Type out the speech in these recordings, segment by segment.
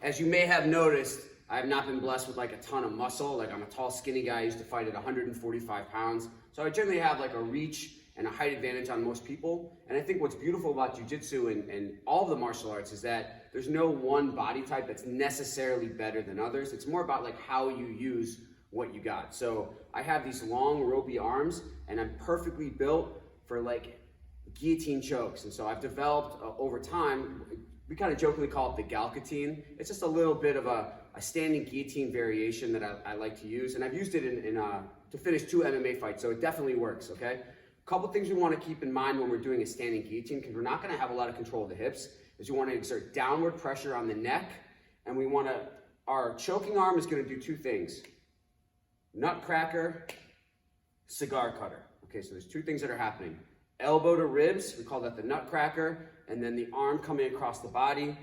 as you may have noticed, I have not been blessed with like a ton of muscle. Like I'm a tall, skinny guy. I used to fight at 145 pounds. So I generally have like a reach and a height advantage on most people. And I think what's beautiful about jiu-jitsu and all of the martial arts is that there's no one body type that's necessarily better than others. It's more about like how you use what you got. So I have these long ropey arms and I'm perfectly built for like guillotine chokes. And so I've developed over time, we kind of jokingly call it the Galkatine. It's just a little bit of a standing guillotine variation that I like to use. And I've used it to finish 2 MMA fights, so it definitely works, okay? A couple things we want to keep in mind when we're doing a standing guillotine, because we're not going to have a lot of control of the hips, is we want to exert downward pressure on the neck, and our choking arm is going to do 2 things. Nutcracker, cigar cutter. Okay, so there's 2 things that are happening. Elbow to ribs, we call that the nutcracker, and then the arm coming across the body,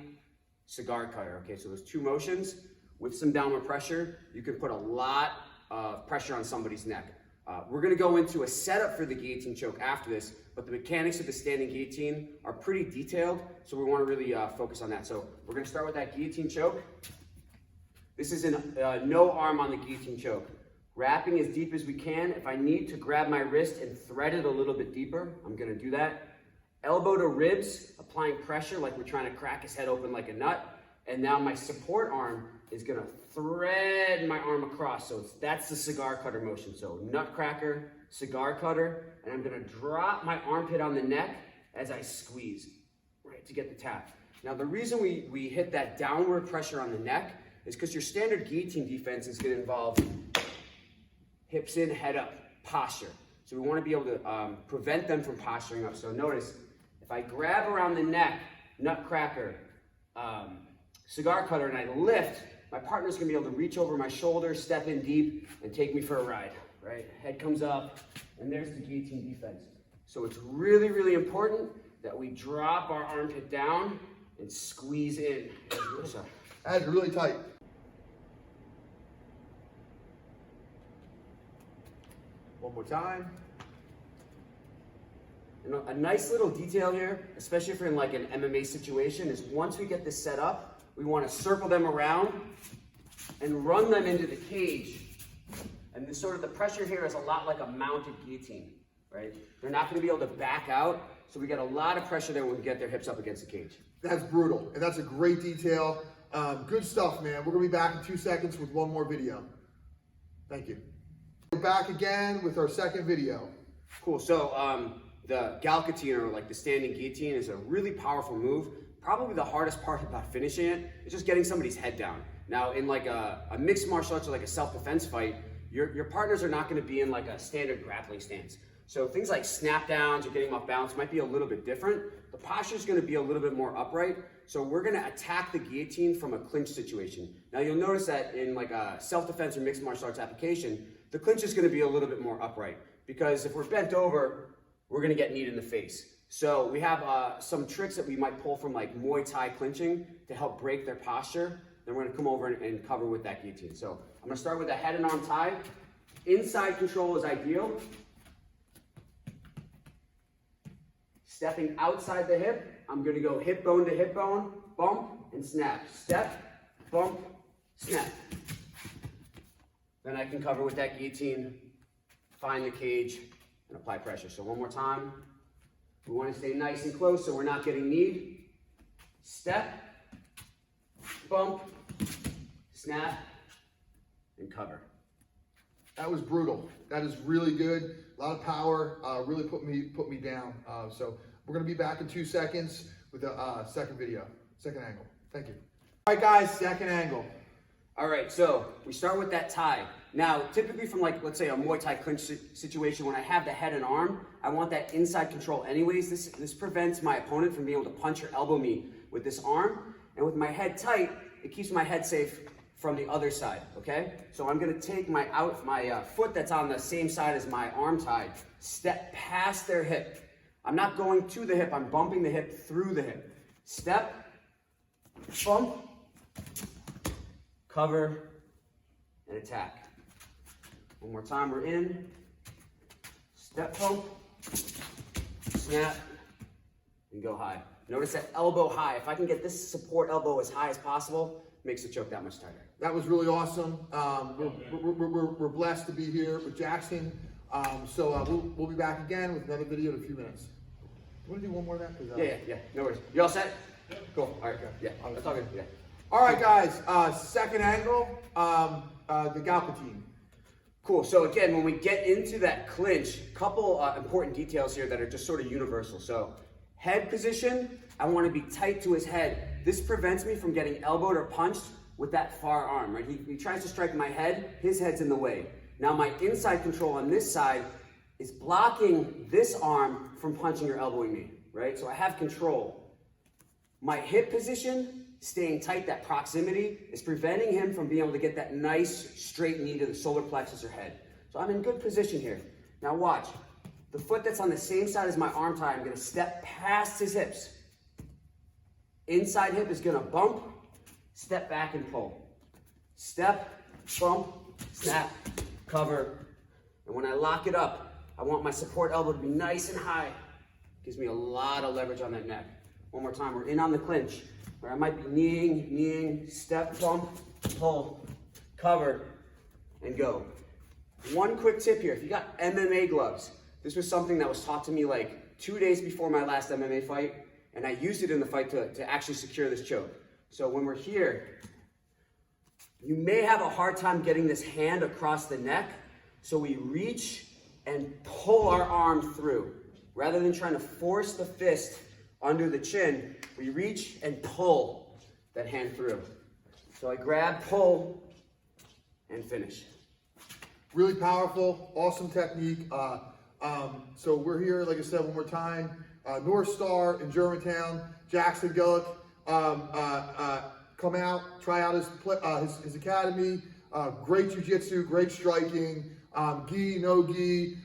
cigar cutter. Okay, so those 2 motions. With some downward pressure, you can put a lot of pressure on somebody's neck. We're gonna go into a setup for the guillotine choke after this, but the mechanics of the standing guillotine are pretty detailed, so we wanna really focus on that. So we're gonna start with that guillotine choke. This is no arm on the guillotine choke. Wrapping as deep as we can. If I need to grab my wrist and thread it a little bit deeper, I'm gonna do that. Elbow to ribs, applying pressure like we're trying to crack his head open like a nut. And now my support arm is gonna thread my arm across. So that's the cigar cutter motion. So nutcracker, cigar cutter, and I'm gonna drop my armpit on the neck as I squeeze, right, to get the tap. Now the reason we hit that downward pressure on the neck is because your standard guillotine defense is gonna involve hips in, head up, posture. So we wanna be able to prevent them from posturing up. So notice, if I grab around the neck, nutcracker, cigar cutter, and I lift, my partner's gonna be able to reach over my shoulder, step in deep, and take me for a ride, right? Head comes up, and there's the guillotine defense. So it's really, really important that we drop our armpit down and squeeze in. That's really tight. One more time. And a nice little detail here, especially if you're in like an MMA situation, is once we get this set up, we want to circle them around and run them into the cage. And this sort of the pressure here is a lot like a mounted guillotine, right? They're not going to be able to back out, so we get a lot of pressure there when we get their hips up against the cage. That's brutal, and that's a great detail. Good stuff, man. We're gonna be back in 2 seconds with one more video. Thank you. We're back again with our second video. Cool. So the Galkatine, or like the standing guillotine, is a really powerful move. Probably the hardest part about finishing it is just getting somebody's head down. Now, in like a mixed martial arts or like a self-defense fight, your partners are not going to be in like a standard grappling stance. So things like snap downs or getting them off balance might be a little bit different. The posture is going to be a little bit more upright. So we're going to attack the guillotine from a clinch situation. Now you'll notice that in like a self-defense or mixed martial arts application, the clinch is going to be a little bit more upright, because if we're bent over, we're going to get kneed in the face. So we have some tricks that we might pull from like Muay Thai clinching to help break their posture. Then we're going to come over and cover with that guillotine. So I'm going to start with a head and arm tie. Inside control is ideal. Stepping outside the hip, I'm going to go hip bone to hip bone, bump and snap. Step, bump, snap. Then I can cover with that guillotine, find the cage, and apply pressure. So one more time. We want to stay nice and close so we're not getting kneed. Step, bump, snap, and cover. That was brutal. That is really good. A lot of power. Really put me down. So we're gonna be back in 2 seconds with a second video, second angle. Thank you. All right, guys, second angle. All right, so we start with that tie. Now, typically from like, let's say a Muay Thai clinch situation, when I have the head and arm, I want that inside control anyways. This prevents my opponent from being able to punch or elbow me with this arm. And with my head tight, it keeps my head safe from the other side, okay? So I'm gonna take my foot that's on the same side as my arm tied, step past their hip. I'm not going to the hip, I'm bumping the hip through the hip. Step, bump, cover, and attack. One more time, we're in. Step pump, snap, and go high. Notice that elbow high. If I can get this support elbow as high as possible, makes the choke that much tighter. That was really awesome. We're blessed to be here with Jackson. We'll be back again with another video in a few minutes. You want to do one more of that? Yeah. No worries. You all set? Cool. All right. Yeah. That's all good. Yeah. All right, guys. Second angle, the Galkatine. Cool. So again, when we get into that clinch, couple important details here that are just sort of universal. So head position, I want to be tight to his head. This prevents me from getting elbowed or punched with that far arm, right? He tries to strike my head, his head's in the way. Now my inside control on this side is blocking this arm from punching or elbowing me, right? So I have control. My hip position, staying tight, that proximity, is preventing him from being able to get that nice straight knee to the solar plexus or head. So I'm in good position here. Now watch. The foot that's on the same side as my arm tie, I'm going to step past his hips. Inside hip is going to bump, step back and pull. Step, bump, snap, cover. And when I lock it up, I want my support elbow to be nice and high. Gives me a lot of leverage on that neck. One more time, we're in on the clinch, where I might be kneeing, step, bump, pull, cover, and go. One quick tip here, if you got MMA gloves, this was something that was taught to me like 2 days before my last MMA fight, and I used it in the fight to actually secure this choke. So when we're here, you may have a hard time getting this hand across the neck, so we reach and pull our arm through. Rather than trying to force the fist under the chin, we reach and pull that hand through. So I grab, pull, and finish. Really powerful, awesome technique. So we're here, like I said, one more time. North Star in Germantown, Jackson Gillick. Come out, try out his academy. Great jiu-jitsu, great striking. Gi, no gi,